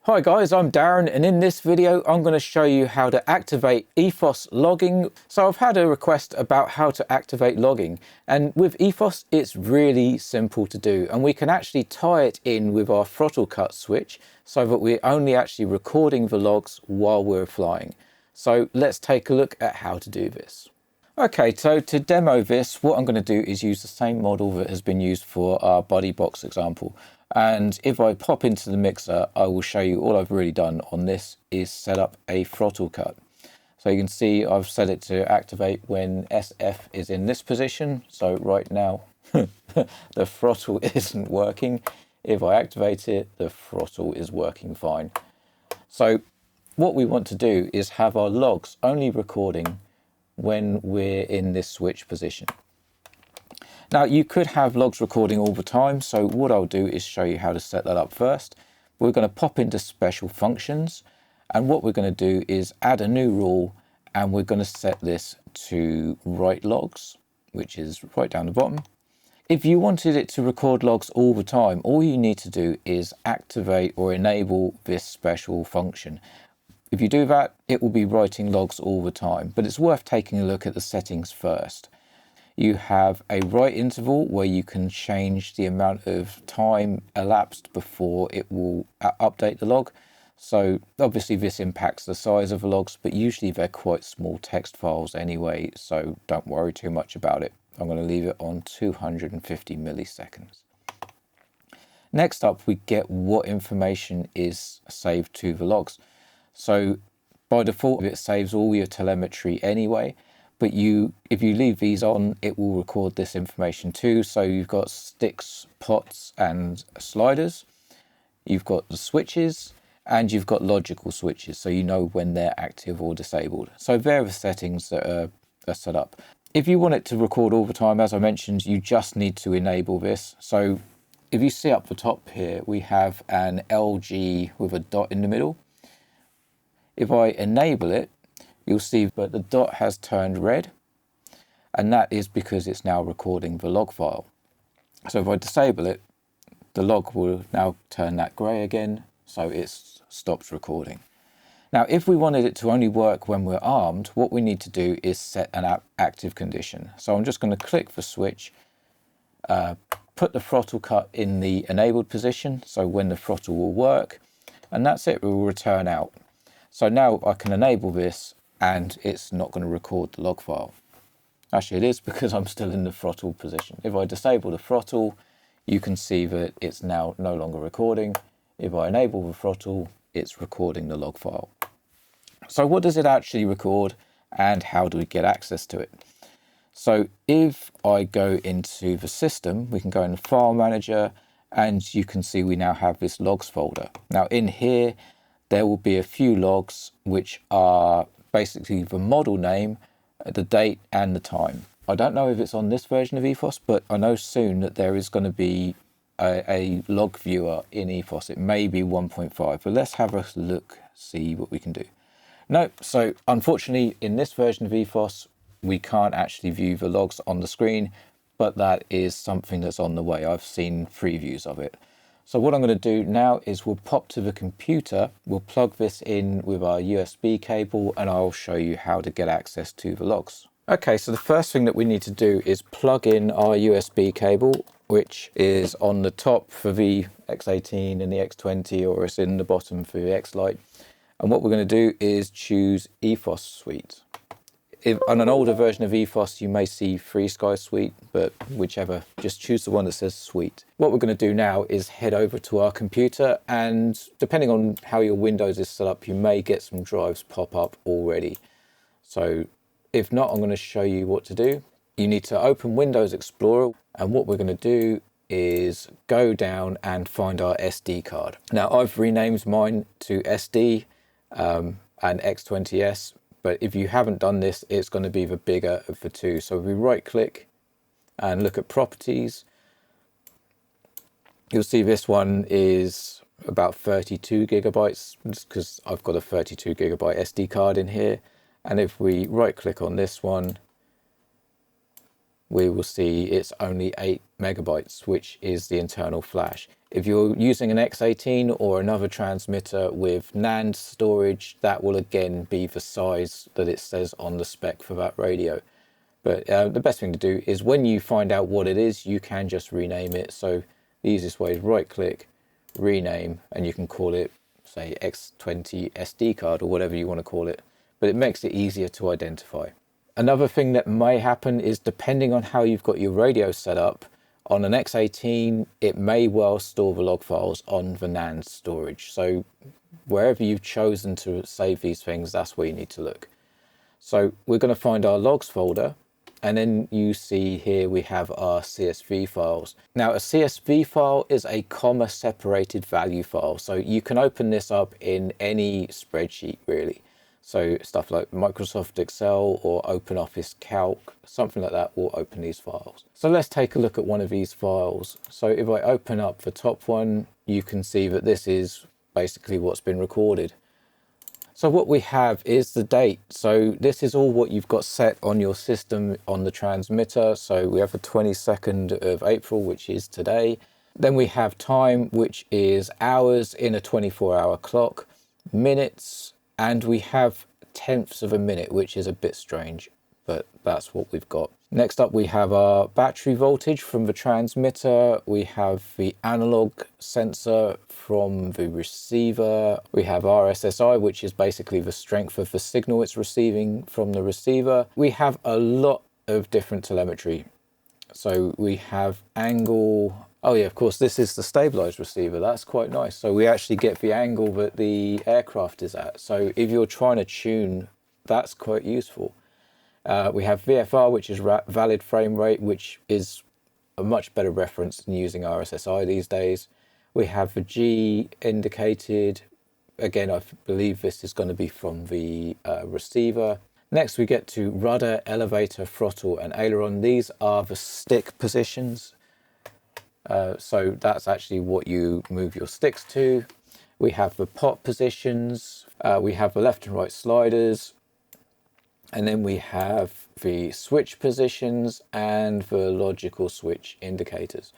Hi guys, I'm Darren, and in this video I'm going to show you how to activate ETHOS logging. So I've had a request about how to activate logging, and with ETHOS it's really simple to do, and we can actually tie it in with our throttle cut switch so that we're only actually recording the logs while we're flying. So let's take a look at how to do this. Okay, so to demo this, what I'm going to do is use the same model that has been used for our buddy box example. And if I pop into the mixer, I will show you all I've really done on this is set up a throttle cut. So you can see I've set it to activate when SF is in this position. So right now, the throttle isn't working. If I activate it, the throttle is working fine. So what we want to do is have our logs only recording when we're in this switch position. Now you could have logs recording all the time, so what I'll do is show you how to set that up first. We're going to pop into special functions, and what we're going to do is add a new rule, and we're going to set this to write logs, which is right down the bottom. If you wanted it to record logs all the time, all you need to do is activate or enable this special function. If you do that, it will be writing logs all the time, but it's worth taking a look at the settings first. You have a write interval where you can change the amount of time elapsed before it will update the log. So obviously this impacts the size of the logs, but usually they're quite small text files anyway, so don't worry too much about it. I'm going to leave it on 250 milliseconds. Next up, we get what information is saved to the logs. So by default, it saves all your telemetry anyway. But if you leave these on, it will record this information too. So you've got sticks, pots, and sliders. You've got the switches, and you've got logical switches, so you know when they're active or disabled. So various settings that are set up. If you want it to record all the time, as I mentioned, you just need to enable this. So if you see up the top here, we have an LG with a dot in the middle. If I enable it, you'll see that the dot has turned red, and that is because it's now recording the log file. So if I disable it, the log will now turn that grey again, so it stops recording. Now, if we wanted it to only work when we're armed, what we need to do is set an active condition. So I'm just going to click the switch, put the throttle cut in the enabled position, so when the throttle will work, and that's it, it will return out. So now I can enable this and it's not going to record the log file. Actually it is, because I'm still in the throttle position. If I disable the throttle, you can see that it's now no longer recording. If I enable the throttle, it's recording the log file. So what does it actually record, and how do we get access to it? So if I go into the system, we can go in the file manager, and you can see we now have this logs folder. Now in here, there will be a few logs which are basically the model name, the date, and the time. I don't know if it's on this version of ETHOS, but I know soon that there is going to be a log viewer in ETHOS. It may be 1.5, but let's have a look, see what we can do. No, so unfortunately in this version of ETHOS, we can't actually view the logs on the screen, but that is something that's on the way. I've seen previews of it. So what I'm going to do now is we'll pop to the computer, we'll plug this in with our USB cable, and I'll show you how to get access to the logs. Okay, so the first thing that we need to do is plug in our USB cable, which is on the top for the X18 and the X20, or it's in the bottom for the X-Lite. And what we're going to do is choose ETHOS Suite. On an older version of ETHOS, you may see FreeSky Suite, but whichever, just choose the one that says Suite. What we're going to do now is head over to our computer, and depending on how your Windows is set up, you may get some drives pop up already. So if not, I'm going to show you what to do. You need to open Windows Explorer, and what we're going to do is go down and find our SD card. Now I've renamed mine to SD and X20S. But if you haven't done this, it's going to be the bigger of the two. So if we right click and look at properties, you'll see this one is about 32 gigabytes, because I've got a 32 gigabyte SD card in here. And if we right click on this one, we will see it's only 8 megabytes, which is the internal flash. If you're using an X18 or another transmitter with NAND storage, that will again be the size that it says on the spec for that radio. But the best thing to do is when you find out what it is, you can just rename it. So the easiest way is right click, rename, and you can call it, say, X20 SD card or whatever you want to call it. But it makes it easier to identify. Another thing that may happen is, depending on how you've got your radio set up, on an X18, it may well store the log files on the NAND storage. So wherever you've chosen to save these things, that's where you need to look. So we're going to find our logs folder, and then you see here we have our CSV files. Now a CSV file is a comma separated value file. So you can open this up in any spreadsheet really. So stuff like Microsoft Excel or OpenOffice Calc, something like that will open these files. So let's take a look at one of these files. So if I open up the top one, you can see that this is basically what's been recorded. So what we have is the date. So this is all what you've got set on your system on the transmitter. So we have the 22nd of April, which is today. Then we have time, which is hours in a 24-hour clock, minutes, and we have tenths of a minute, which is a bit strange, but that's what we've got. Next up, we have our battery voltage from the transmitter. We have the analog sensor from the receiver. We have RSSI, which is basically the strength of the signal it's receiving from the receiver. We have a lot of different telemetry. So we have angle. Oh yeah, of course, this is the stabilized receiver. That's quite nice. So we actually get the angle that the aircraft is at. So if you're trying to tune, that's quite useful. We have VFR, which is valid frame rate, which is a much better reference than using RSSI these days. We have the G indicated. Again, I believe this is going to be from the receiver. Next, we get to rudder, elevator, throttle, and aileron. These are the stick positions. So that's actually what you move your sticks to. We have the pot positions. We have the left and right sliders. And then we have the switch positions and the logical switch indicators.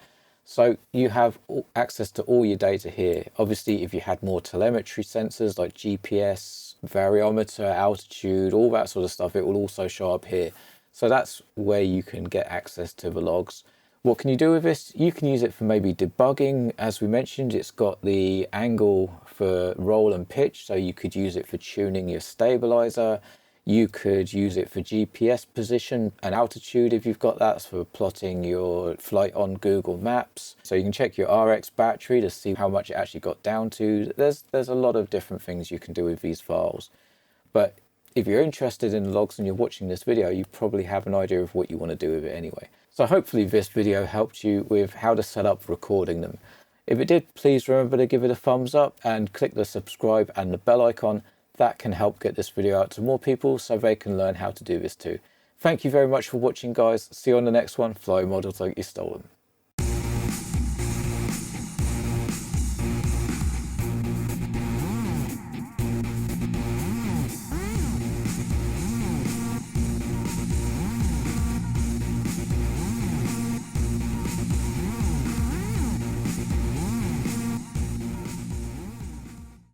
So you have access to all your data here. Obviously, if you had more telemetry sensors like GPS, variometer, altitude, all that sort of stuff, it will also show up here. So that's where you can get access to the logs. What can you do with this? You can use it for maybe debugging. As we mentioned, it's got the angle for roll and pitch, so you could use it for tuning your stabilizer. You could use it for GPS position and altitude if you've got that, for plotting your flight on Google Maps. So you can check your RX battery to see how much it actually got down to. There's a lot of different things you can do with these files. But if you're interested in logs and you're watching this video, you probably have an idea of what you want to do with it anyway. So hopefully this video helped you with how to set up recording them. If it did, please remember to give it a thumbs up and click the subscribe and the bell icon. That can help get this video out to more people so they can learn how to do this too. Thank you very much for watching, guys. See you on the next one. Fly models like you stole them.